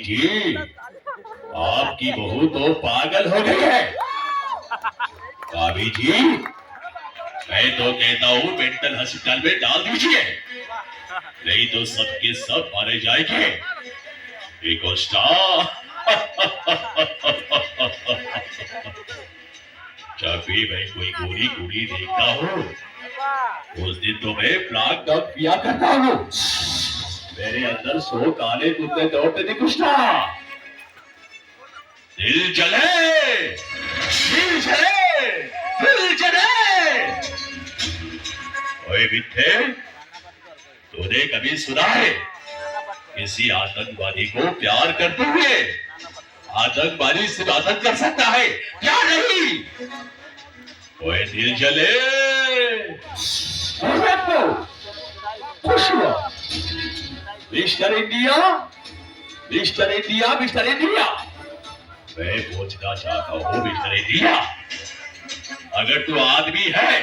जी, आपकी बहू तो पागल हो गई है। भाभी जी, मैं तो कहता हूँ मेंटल हॉस्पिटल में डाल दीजिए, नहीं तो सबके सब मारे जाएंगे। जब भी मैं कोई गोरी कुड़ी देखता हूँ, उस दिन तो मैं प्लाक डॉग पिया करता हूँ। मेरे अंदर 100 काले कुत्ते दौड़ते नहीं कुछना। दिल जले, दिल जले, दिल जले। ओए मिठे, तूने कभी सुना है किसी आतंकवादी को प्यार करते हुए? आतंकवादी सिर्फ आतंक कर सकता है, क्या नहीं? ओए दिल जले, खुश हुआ। Mister India, mister India, mister India, मैं पूछना चाहता हूँ मिस्टर इंडिया, अगर तू आदमी है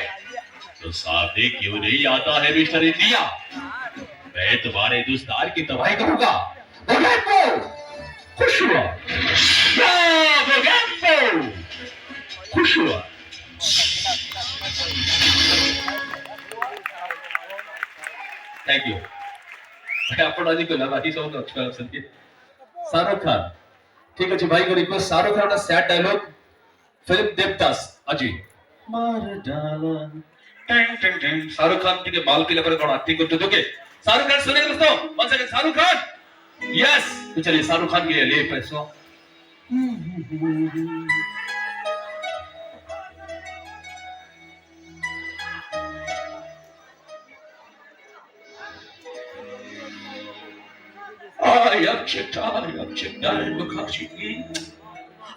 तो सामने क्यों नहीं आता है मिस्टर इंडिया? मैं तुम्हारे हिंदुस्तान की तबाही करूंगा। खुश हुआ, खुश हुआ। Thank you. ଆପଣ ଆଜି କଲା ବାକି ସବୁ ଲକ୍ଷ୍ୟ ଅଛନ୍ତି। शाहरुख खान, ठीक ଅଛି ଭାଇ को request, Shahrukh Khan sad dialogue film Devdas अजी मार डाला टिंग टिंग टिंग। शाहरुख खान के बाल पीले पर कौन एक्टिंग करते दोगे? शाहरुख खान सुनिए दोस्तों, one second. Shahrukh Khan, yes. तो चलिए शाहरुख खान के लिए पैसों। I am Chitari, Lukachi.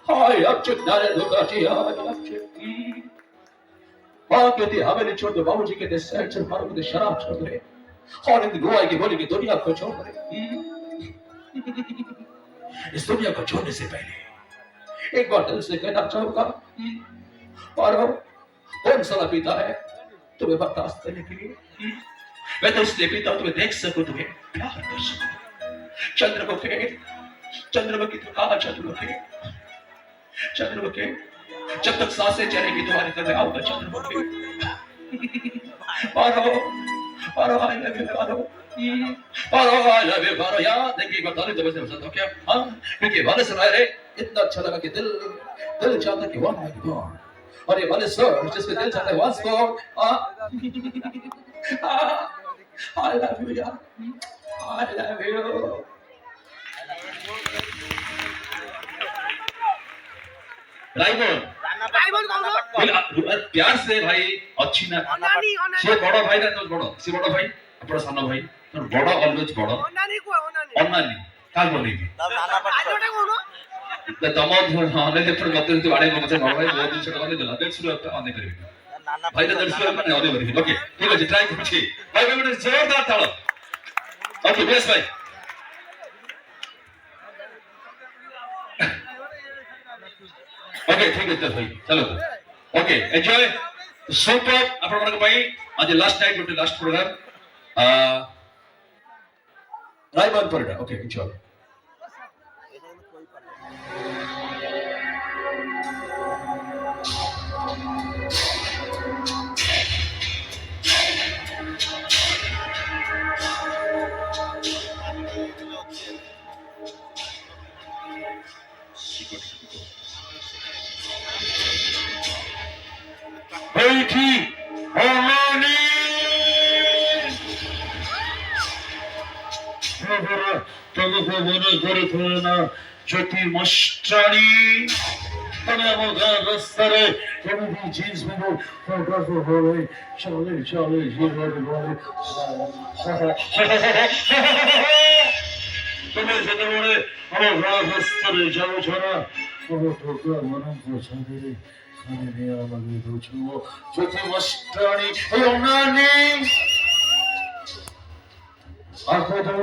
I am Chitari, Lukachi. I am Chitari. माँ कहती हवेली छोड़ दो, बाबूजी कहते सैर चल मारो, कहते शराब छोड़ दे, और इन दुआई की बोली की दुनिया को छोड़ दे। इस दुनिया को छोड़ने से पहले एक बार दिल से कहना चाहूंगा, पारो कौन सा पीता है तुम्हें बर्दाश्त करने के लिए? मैं तो इसलिए पीता हूं तुम्हें देख सकूं, तुम्हें प्यार कर सकूं। चंद्रमुखे, चंद्रमुखी तो कहा चंद्रमुखे, चंद्रमुखे, जब तक सांसें चलेगी तुम्हारे घर में आऊंगा चंद्रमुखे। Paro, Paro I love you, Paro, Paro I love you, Paro. यार देखिए एक बात तो वैसे पसंद हो क्या? हाँ, क्योंकि वाले सुनाए रे, इतना अच्छा लगा कि दिल चाहता कि वन नाइट गॉन, और ये वाले सर जिसमें Dil Chahta Hai once for. I love you यार, I love you. राइमोन प्यार से भाई अच्छी ना से बड़ा भाई ना तो बड़ा से बड़ा भाई अपना साना भाई तो बड़ा ऑलवेज बड़ा अन्नानी का बोलेगी तो तमाम हमें जब पर मत तो आड़े मत से बड़ा भाई बहुत दिन से करने दिला देख शुरू होता आने करेगी भाई तो दर्शक में आने करेगी। ओके ठीक है, ट्राई कीजिए भाई, बेटा जोरदार ताली। ओके बेस भाई, ओके ठीक है भाई, चलो ओके एंजॉय सुपर। आपण मन भाई आज लास्ट नाइट गोटे लास्ट प्रोग्राम रायबन परडा। Okay enjoy. बैठी होनी तमको बने करे थोड़ा ज्योति मस्टानी तने मोगा रस्ते एमडी जीन्स में वो फोटोग्राफर हो गए चले चले ये वाले तुम्हें जने बोले हम रास्ते जाओ छोरा वो तो का मन को छादे खाने में आगे दो छुओ ज्योति मस्टानी होनानी आंखों दो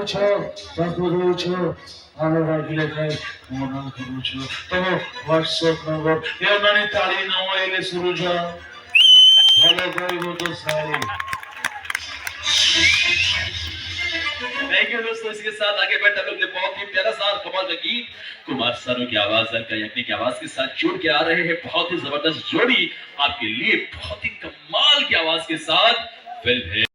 आलोरा गिले जाए मना करो तो व्हाट्सएप नंबर ये नानी ताली ना आइले सुरुजा ভালো কইবো তো সারি थैंक यू दोस्तों, इसके साथ आगे बढ़ते हम लोग ने बहुत ही प्यारा सा और कमाल का गीत कुमार सानू की आवाज और याग्निक की आवाज के साथ जोड़ के आ रहे हैं। बहुत ही जबरदस्त जोड़ी आपके लिए, बहुत ही कमाल की आवाज के साथ फिल्म है